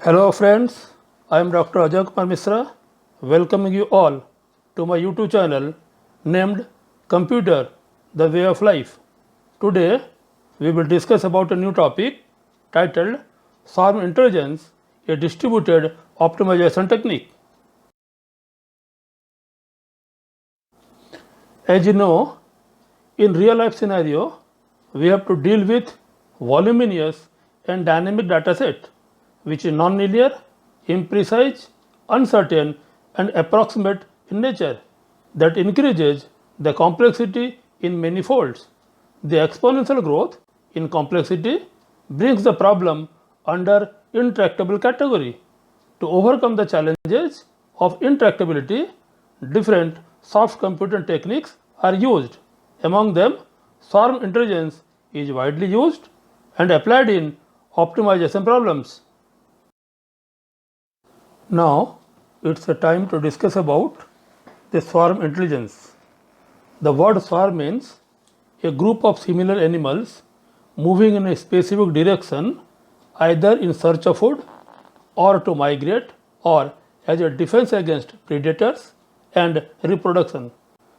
Hello friends, I am Dr. Ajay Kumar Misra, welcoming you all to my YouTube channel named Computer, the Way of Life. Today we will discuss about a new topic titled Swarm Intelligence, a distributed optimization technique. As you know, in real life scenario, we have to deal with voluminous and dynamic data set which is non-linear, imprecise, uncertain and approximate in nature that increases the complexity in many folds. The exponential growth in complexity brings the problem under intractable category. To overcome the challenges of intractability, different soft computing techniques are used. Among them, swarm intelligence is widely used and applied in optimization problems. Now, it's a time to discuss about the swarm intelligence. The word swarm means a group of similar animals moving in a specific direction either in search of food or to migrate or as a defense against predators and reproduction.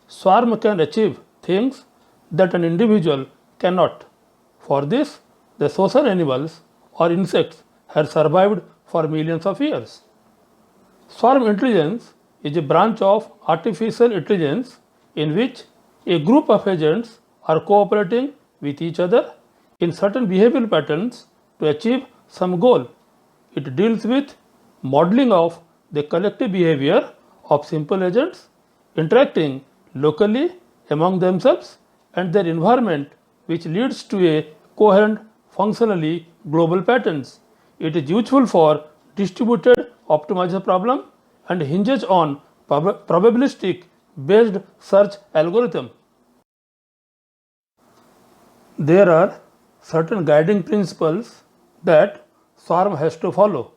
Swarm can achieve things that an individual cannot. For this, the social animals or insects have survived for millions of years. Swarm intelligence is a branch of artificial intelligence in which a group of agents are cooperating with each other in certain behavioral patterns to achieve some goal. It deals with modeling of the collective behavior of simple agents interacting locally among themselves and their environment, which leads to a coherent, functionally global patterns. It is useful for distributed optimization problem and hinges on probabilistic based search algorithm. There are certain guiding principles that swarm has to follow.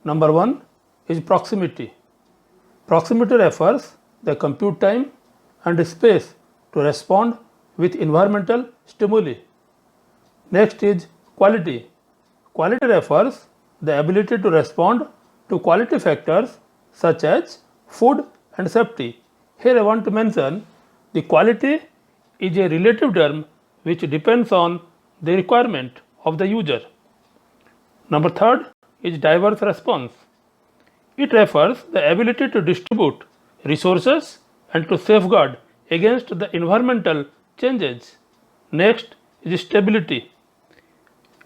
Number one is proximity. Proximity refers the compute time and space to respond with environmental stimuli. Next is quality. Quality refers the ability to respond to quality factors such as food and safety. Here I want to mention the quality is a relative term which depends on the requirement of the user. Number third is diverse response. It refers the ability to distribute resources and to safeguard against the environmental changes. Next is stability.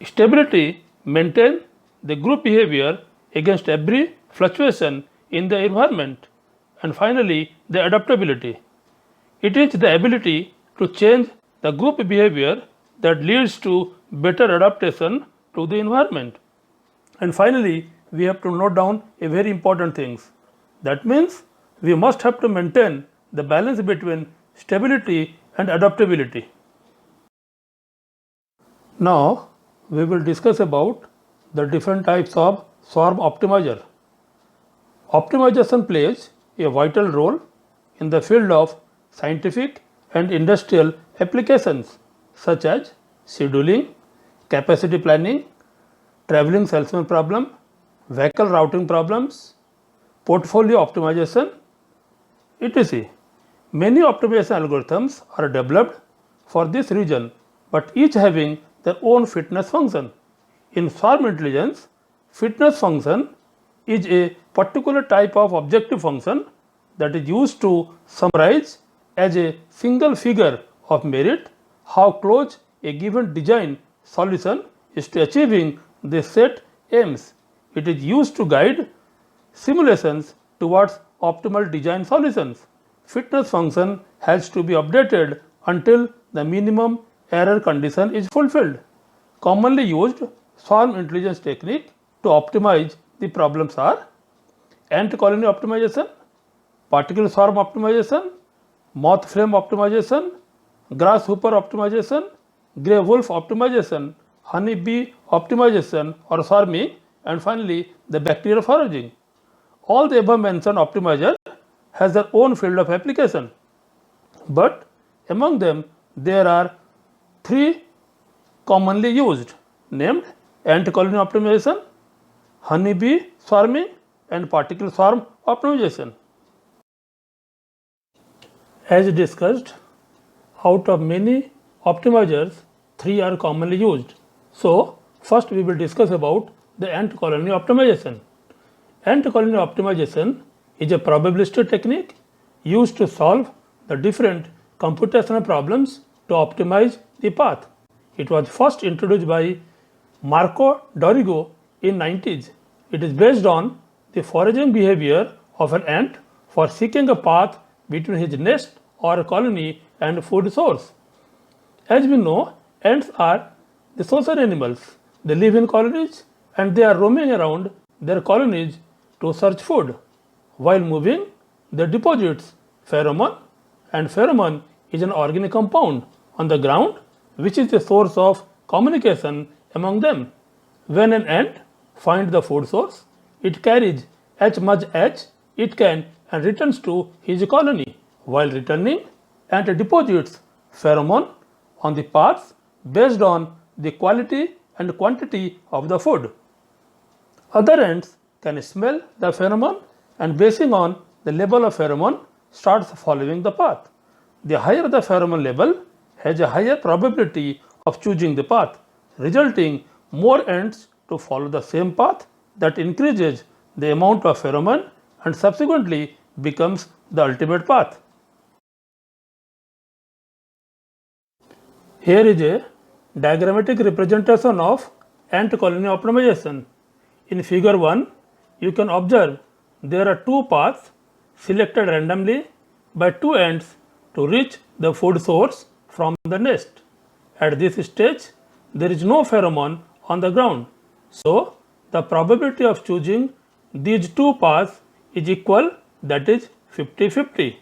Stability maintains the group behavior against every fluctuation in the environment. And finally, the adaptability. It is the ability to change the group behavior that leads to better adaptation to the environment. And finally, we have to note down a very important things. That means we must have to maintain the balance between stability and adaptability. Now, we will discuss about the different types of swarm optimizer. Optimization plays a vital role in the field of scientific and industrial applications such as scheduling, capacity planning, traveling salesman problem, vehicle routing problems, portfolio optimization, etc. Many optimization algorithms are developed for this reason, but each having their own fitness function. In swarm intelligence, fitness function is a particular type of objective function that is used to summarize as a single figure of merit how close a given design solution is to achieving the set aims. It is used to guide simulations towards optimal design solutions. Fitness function has to be updated until the minimum error condition is fulfilled. Commonly used swarm intelligence technique to optimize the problems are ant colony optimization, particle swarm optimization, moth frame optimization, grasshopper optimization, grey wolf optimization, honey bee optimization or swarming, and finally the bacterial foraging. All the above mentioned optimizer has their own field of application, but among them there are three commonly used named ant colony optimization, honeybee swarming and particle swarm optimization. As discussed, out of many optimizers, 3 are commonly used. So, first we will discuss about the ant colony optimization. Ant colony optimization is a probabilistic technique used to solve the different computational problems to optimize the path. It was first introduced by Marco Dorigo in 90s. It is based on the foraging behavior of an ant for seeking a path between his nest or colony and food source. As we know, ants are the social animals. They live in colonies and they are roaming around their colonies to search food. While moving, they deposit pheromone, and pheromone is an organic compound on the ground which is the source of communication among them. When an ant finds the food source, it carries as much as it can and returns to his colony. While returning, ant deposits pheromone on the paths based on the quality and quantity of the food. Other ants can smell the pheromone and basing on the level of pheromone starts following the path. The higher the pheromone level has a higher probability of choosing the path, resulting more ants to follow the same path that increases the amount of pheromone and subsequently becomes the ultimate path. Here is a diagrammatic representation of ant colony optimization. In figure 1, you can observe there are 2 paths selected randomly by 2 ants to reach the food source from the nest. At this stage, there is no pheromone on the ground. So, the probability of choosing these 2 paths is equal, that is 50-50.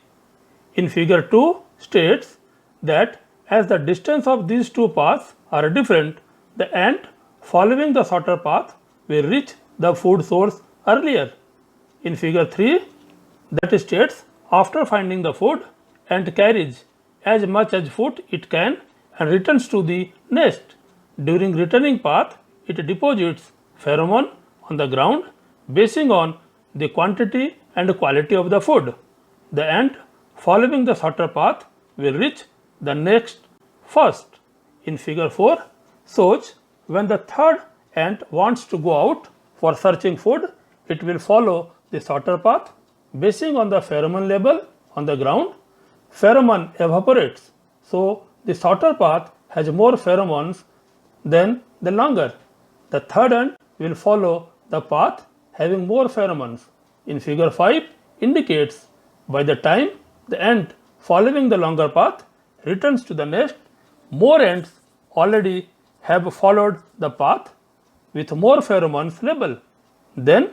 In figure 2 states that as the distance of these 2 paths are different, the ant following the shorter path will reach the food source earlier. In figure 3, that states after finding the food, ant carries as much as food it can and returns to the nest. During returning path, it deposits pheromone on the ground basing on the quantity and quality of the food. The ant following the shorter path will reach the next first. In figure 4 shows when the third ant wants to go out for searching food, it will follow the shorter path. Basing on the pheromone level on the ground, pheromone evaporates. So, the shorter path has more pheromones than the longer. The third ant will follow the path having more pheromones. In figure 5 indicates by the time the ant following the longer path returns to the nest, more ants already have followed the path with more pheromones level. Then,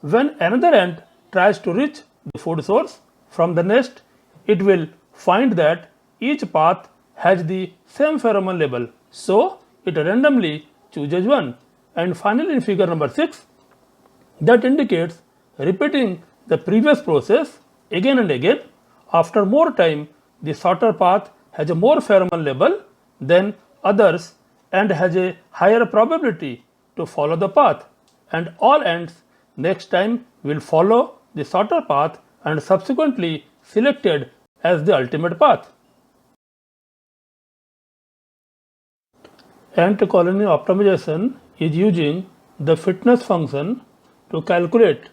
when another ant tries to reach the food source from the nest, it will find that each path has the same pheromone level. So, it randomly chooses one. And finally, in figure number 6, that indicates repeating the previous process again and again. After more time, the shorter path has a more pheromone level than others and has a higher probability to follow the path, and all ants next time will follow the shorter path and subsequently selected as the ultimate path. Ant colony optimization is using the fitness function to calculate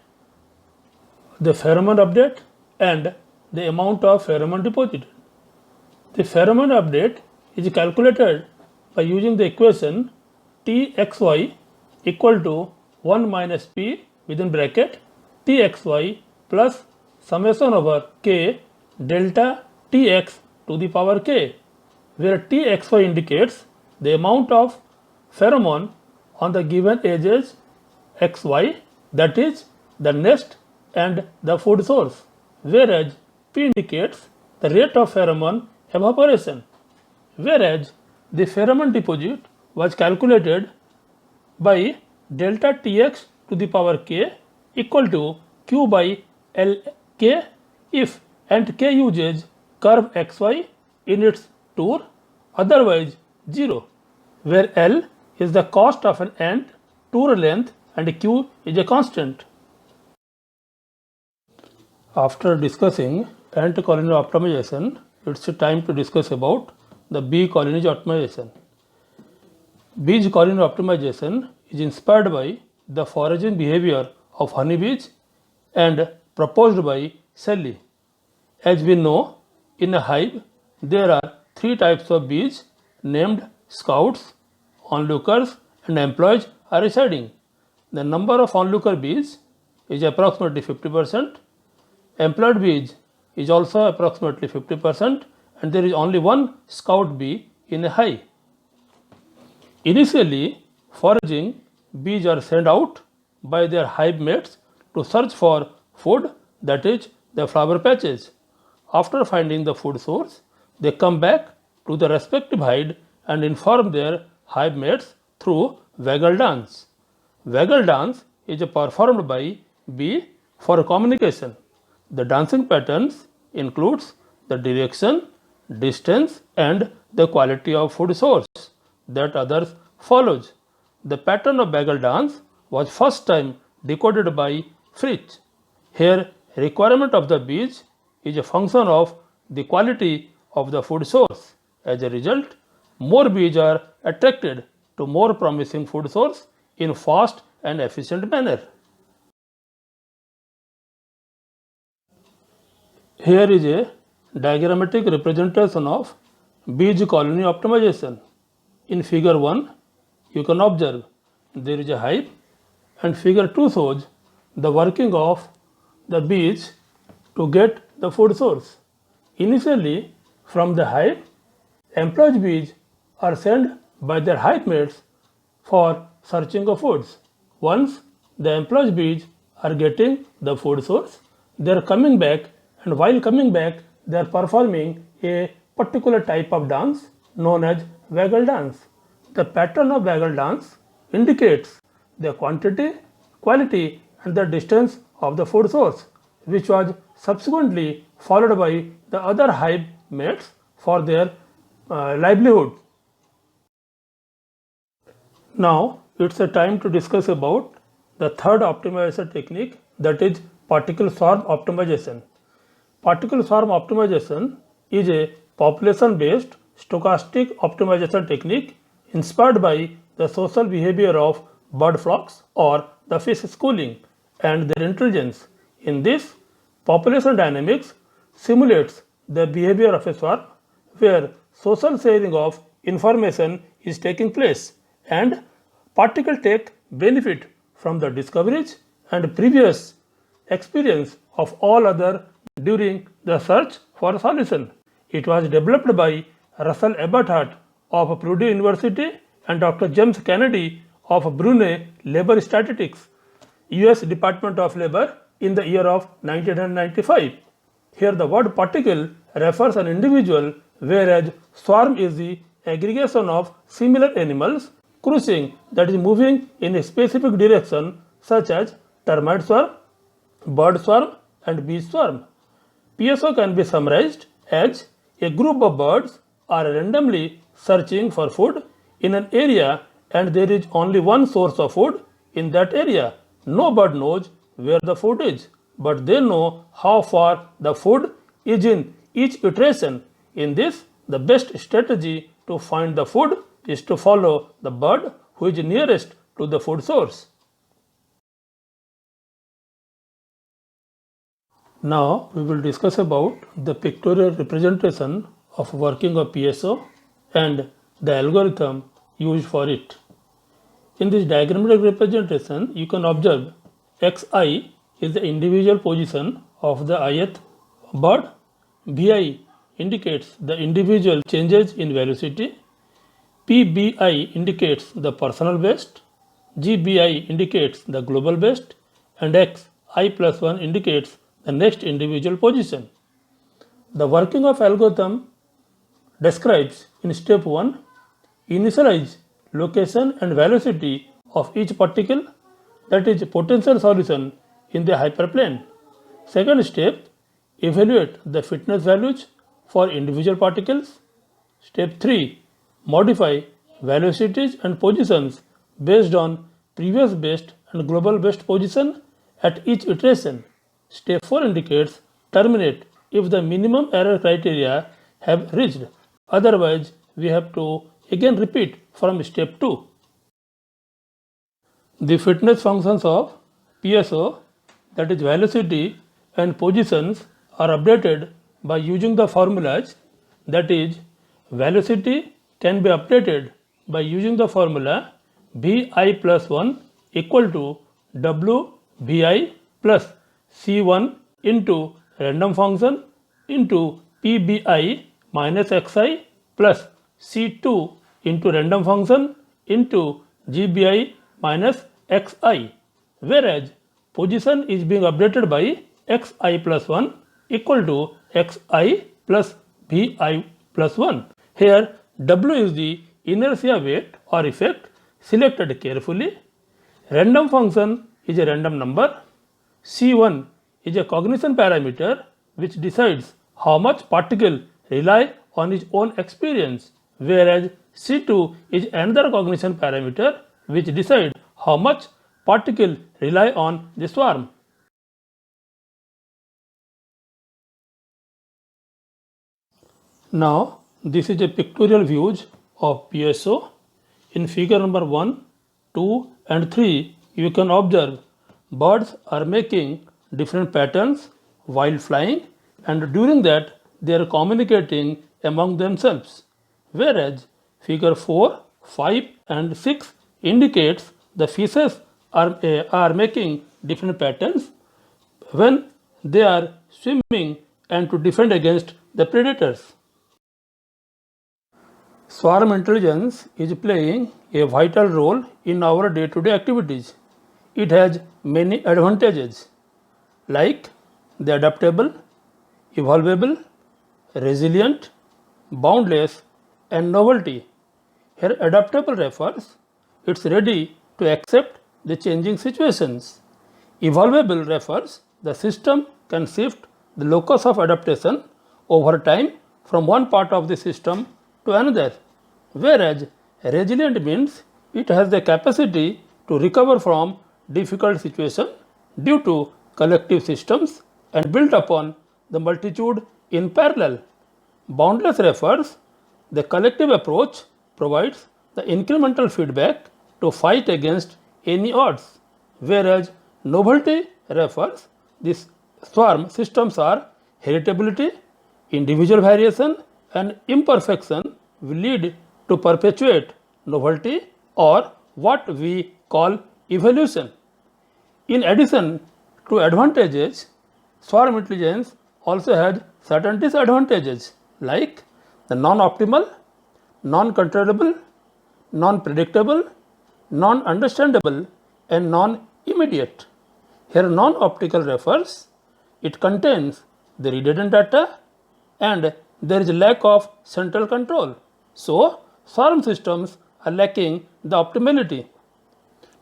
the pheromone update and the amount of pheromone deposited. The pheromone update is calculated by using the equation Txy equal to 1 minus p within bracket Txy plus summation over k delta Tx to the power k, where Txy indicates the amount of pheromone on the given edges xy, that is the nest and the food source, whereas p indicates the rate of pheromone evaporation, whereas the pheromone deposit was calculated by delta Tx to the power k equal to q by Lk if ant k uses curve xy in its tour, otherwise 0, where L is the cost of an ant tour length and Q is a constant. After discussing ant-colony optimization, it's time to discuss about the bee colony optimization. Bee colony optimization is inspired by the foraging behavior of honeybees and proposed by Shelley. As we know, in a hive there are three types of bees named scouts, onlookers, and employees are residing. The number of onlooker bees is approximately 50%. Employed bees is also approximately 50%, and there is only one scout bee in a hive. Initially, foraging bees are sent out by their hive mates to search for food, that is, the flower patches. After finding the food source, they come back to the respective hive and inform their hive mates through waggle dance. Waggle dance is performed by bee for communication. The dancing patterns includes the direction, distance, and the quality of food source that others follows. The pattern of waggle dance was first time decoded by Fritsch. Here, requirement of the bees is a function of the quality of the food source. As a result, more bees are attracted to more promising food source in fast and efficient manner. Here is a diagrammatic representation of bee colony optimization. In figure 1, you can observe there is a hive, and figure 2 shows the working of the bees to get the food source. Initially, from the hive, employed bees are sent by their hive mates for searching of foods. Once the employed bees are getting the food source, they are coming back, and while coming back, they are performing a particular type of dance known as waggle dance. The pattern of waggle dance indicates the quantity, quality, and the distance of the food source, which was subsequently followed by the other hive mates for their livelihood. Now it's a time to discuss about the third optimization technique, that is particle swarm optimization. Particle swarm optimization is a population-based stochastic optimization technique inspired by the social behavior of bird flocks or the fish schooling and their intelligence. In this, population dynamics simulates the behavior of a swarm where social sharing of information is taking place and particles take benefit from the discoveries and previous experience of all other during the search for a solution. It was developed by Russell Eberhardt of Purdue University and Dr. James Kennedy of Brunei Labor Statistics, US Department of Labor in the year of 1995. Here the word particle refers an individual, whereas swarm is the aggregation of similar animals cruising, that is moving in a specific direction, such as termite swarm, bird swarm, and bee swarm. PSO can be summarized as a group of birds are randomly searching for food in an area and there is only one source of food in that area. No bird knows where the food is, but they know how far the food is in each iteration. In this, the best strategy to find the food is to follow the bird who is nearest to the food source. Now we will discuss about the pictorial representation of working of PSO and the algorithm used for it. In this diagrammatic representation, you can observe xi is the individual position of the ith bird, vi indicates the individual changes in velocity, pbi indicates the personal best, gbi indicates the global best, and xi plus 1 indicates the next individual position. The working of algorithm describes in step 1 initialize location and velocity of each particle, that is potential solution in the hyperplane. Second step, evaluate the fitness values for individual particles. Step 3, modify velocities and positions based on previous best and global best position at each iteration. Step 4 indicates terminate if the minimum error criteria have reached. Otherwise, we have to again repeat from step 2. The fitness functions of PSO, that is velocity and positions, are updated by using the formulas. That is, velocity can be updated by using the formula Vi plus 1 equal to W Vi plus C1 into random function into PBI minus Xi plus C2 into random function into GBI minus Xi, whereas position is being updated by Xi plus 1 equal to Xi plus Vi plus 1. Here W is the inertia weight or effect selected carefully. Random function is a random number. C1 is a cognition parameter which decides how much particle rely on its own experience, whereas C2 is another cognition parameter which decides how much particle rely on the swarm. Now, this is a pictorial views of PSO. In figure number 1, 2 and 3, you can observe birds are making different patterns while flying, and during that they are communicating among themselves. Whereas figure 4, 5 and 6 indicates the fishes are making different patterns when they are swimming and to defend against the predators. Swarm intelligence is playing a vital role in our day-to-day activities. It has many advantages like the adaptable, evolvable, resilient, boundless and novelty. Here adaptable refers it's ready to accept the changing situations. Evolvable refers the system can shift the locus of adaptation over time from one part of the system to another, whereas resilient means it has the capacity to recover from difficult situations due to collective systems and built upon the multitude in parallel. Boundless refers the collective approach provides the incremental feedback to fight against any odds, whereas novelty refers these swarm systems are heritability, individual variation and imperfection will lead to perpetuate novelty or what we call evolution. In addition to advantages, swarm intelligence also has certain disadvantages like the non-optimal, non-controllable, non-predictable, non-understandable and non-immediate. Here non-optical refers it contains the redundant data and there is a lack of central control. So, swarm systems are lacking the optimality.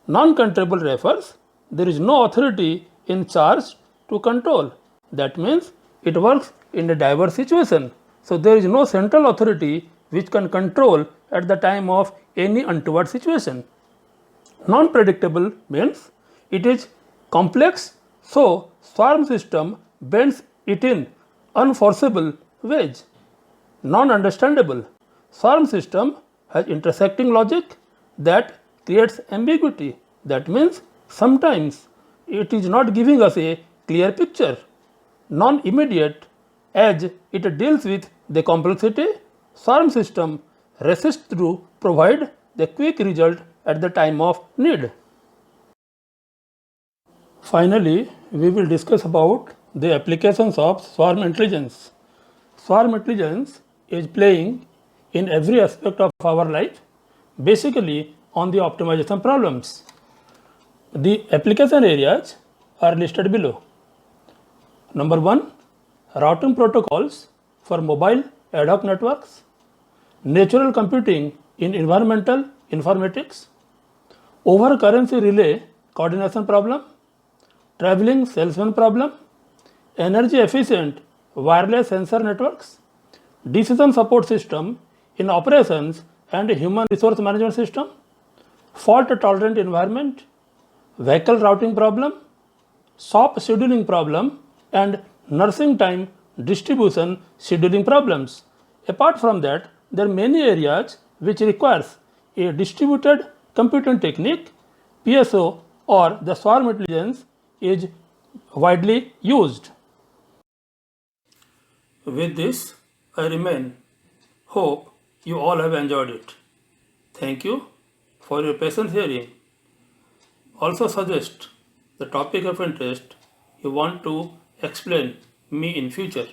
Non-controllable refers there is no authority in charge to control. That means it works in a diverse situation. So, there is no central authority which can control at the time of any untoward situation. Non-predictable means it is complex, so swarm system bends it in unforeseeable ways. Non-understandable, swarm system has intersecting logic that creates ambiguity. That means sometimes it is not giving us a clear picture. Non-immediate, as it deals with the complexity, swarm system resists to provide the quick result at the time of need. Finally, we will discuss about the applications of swarm intelligence. Swarm intelligence is playing in every aspect of our life, basically on the optimization problems. The application areas are listed below. Number 1, routing protocols for mobile ad hoc networks, natural computing in environmental informatics, over-currency relay coordination problem, traveling salesman problem, energy efficient wireless sensor networks, decision support system in operations and human resource management system, fault tolerant environment, vehicle routing problem, shop scheduling problem, and nursing time distribution scheduling problems. Apart from that, there are many areas which requires a distributed computing technique, PSO, or the swarm intelligence is widely used. With this, I remain. Hope you all have enjoyed it. Thank you for your patient hearing. Also suggest the topic of interest you want to explain me in future.